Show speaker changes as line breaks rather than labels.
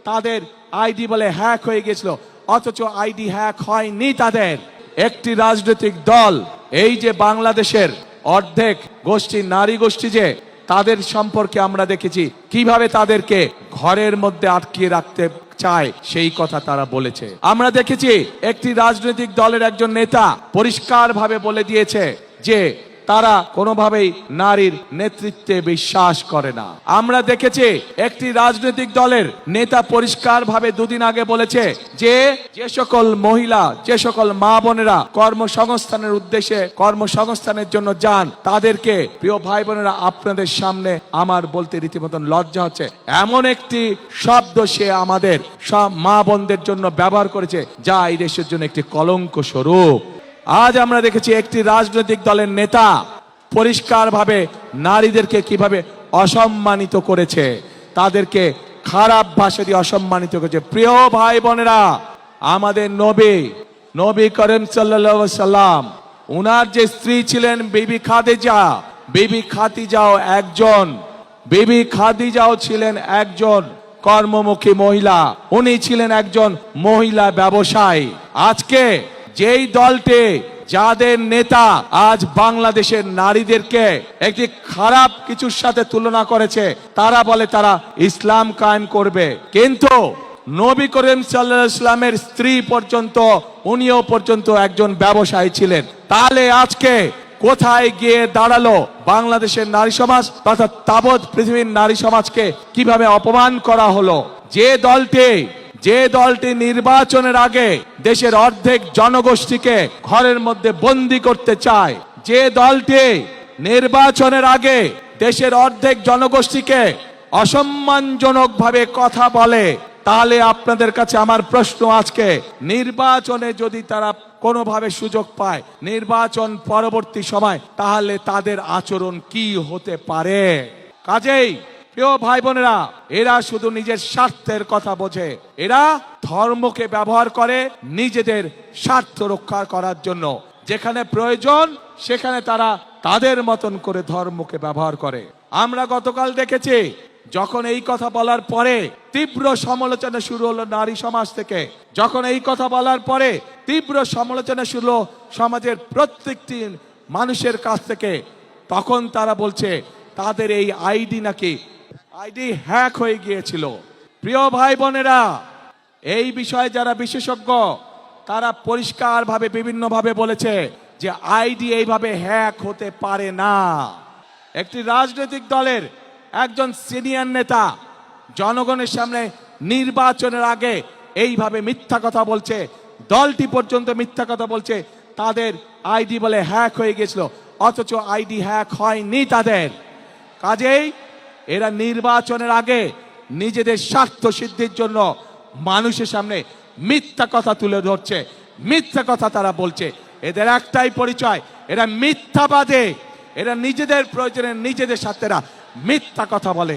তাদের আইডি বলে হ্যাক হয়ে গেছিল, অথচ আইডি হ্যাক হয়নি তাদের। একটি রাজনৈতিক দল, এই যে বাংলাদেশের অর্ধেক গোষ্ঠী নারী গোষ্ঠী, যে তাদের সম্পর্কে আমরা দেখেছি কিভাবে তাদেরকে ঘরের মধ্যে আটকিয়ে রাখতে চায়, সেই কথা তারা বলেছে। আমরা দেখেছি একটি রাজনৈতিক দলের একজন নেতা পরিষ্কারভাবে বলে দিয়েছে যে তারা কোনোভাবেই নারীর নেতৃত্বে বিশ্বাস করে না। আমরা দেখেছি একটি রাজনৈতিক দলের নেতা পরিষ্কারভাবে দুদিন আগে বলেছে যে সকল মহিলা, যে সকল মা বোনেরা কর্মসংস্থানের উদ্দেশ্যে কর্মসংস্থানের জন্য যান, তাদেরকে প্রিয় ভাই বোনেরা আপনাদের সামনে আমার বলতে রীতিমতন লজ্জা হচ্ছে, এমন একটি শব্দ সে আমাদের সব মা বোনদের জন্য ব্যবহার করেছে যা এই দেশের জন্য একটি কলঙ্ক স্বরূপ। আজ আমরা দেখেছি একটি রাজনৈতিক দলের নেতা পরিষ্কারভাবে নারীদেরকে কিভাবে অসম্মানিত করেছে, তাদেরকে খারাপ ভাষা দিয়ে অসম্মানিত করেছে। প্রিয় ভাই বোনেরা, আমাদের নবী করিম সাল্লাল্লাহু আলাইহি সাল্লাম, উনার যে স্ত্রী ছিলেন বিবি খাদিজা, বিবি খাদিজাও ছিলেন একজন কর্মমুখী মহিলা, উনি ছিলেন একজন মহিলা ব্যবসায়ী। আজকে যেই দলটি, যাদের নেতা আজ বাংলাদেশের নারীদেরকে একটি খারাপ কিছুর সাথে তুলনা করেছে, তারা বলে তারা ইসলাম কায়েম করবে, কিন্তু নবী করিম সাল্লাল্লাহু আলাইহি ওয়াসাল্লামের স্ত্রী পর্যন্ত, উনিও পর্যন্ত একজন ব্যবসায়ী ছিলেন। তাহলে আজকে কোথায় গিয়ে দাঁড়ালো বাংলাদেশের নারী সমাজ তথা তাবৎ পৃথিবীর নারী সমাজকে কিভাবে অপমান করা হলো। যে দলটি নির্বাচনের আগে দেশের অর্ধেক জনগোষ্ঠীকে ঘরের মধ্যে বন্দী করতে চায়, যে দলটি নির্বাচনের আগে দেশের অর্ধেক জনগোষ্ঠীকে অসম্মানজনক ভাবে কথা বলে, তাহলে আপনাদের কাছে আমার প্রশ্ন, আজকে নির্বাচনে যদি তারা কোনোভাবে সুযোগ পায় নির্বাচন পরবর্তী সময়, তাহলে তাদের আচরণ কি হতে পারে? কাজেই প্রিয় ভাই বোনেরা, এরা শুধু নিজের স্বার্থের কথা বোঝে, এরা ধর্মকে ব্যবহার করে নিজেদের স্বার্থ রক্ষা করার জন্য। যেখানে প্রয়োজন সেখানে তারা তাদের মতন করে ধর্মকে ব্যবহার করে। আমরা গতকাল দেখেছি যখন এই কথা বলার পরে তীব্র সমালোচনা শুরু হলো নারী সমাজ থেকে, যখন এই কথা বলার পরে তীব্র সমালোচনা শুরু হলো সমাজের প্রত্যেকটি মানুষের কাছ থেকে, তখন তারা বলছে তাদের এই আইডি হ্যাক হয়ে গিয়েছিল। প্রিয় ভাই বোনেরা, এই বিষয়ে যারা বিশেষজ্ঞ তারা পরিষ্কারভাবে বিভিন্নভাবে বলেছে যে আইডি এইভাবে হ্যাক হতে পারে না। একটি রাজনৈতিক দলের একজন সিনিয়র নেতা জনগণের সামনে নির্বাচনের আগে এইভাবে মিথ্যা কথা বলছে, দলটি পর্যন্ত মিথ্যা কথা বলছে, তাদের আইডি বলে হ্যাক হয়ে গেছিল, অথচ আইডি হ্যাক হয়নি তাদের। কাজেই এরা নির্বাচনের আগে নিজেদের স্বার্থ সিদ্ধির জন্য মানুষের সামনে মিথ্যা কথা তুলে ধরছে, মিথ্যা কথা তারা বলছে। এদের একটাই পরিচয়, এরা মিথ্যাবাদী, এরা নিজেদের প্রয়োজনে নিজেদের স্বার্থেরা মিথ্যা কথা বলে।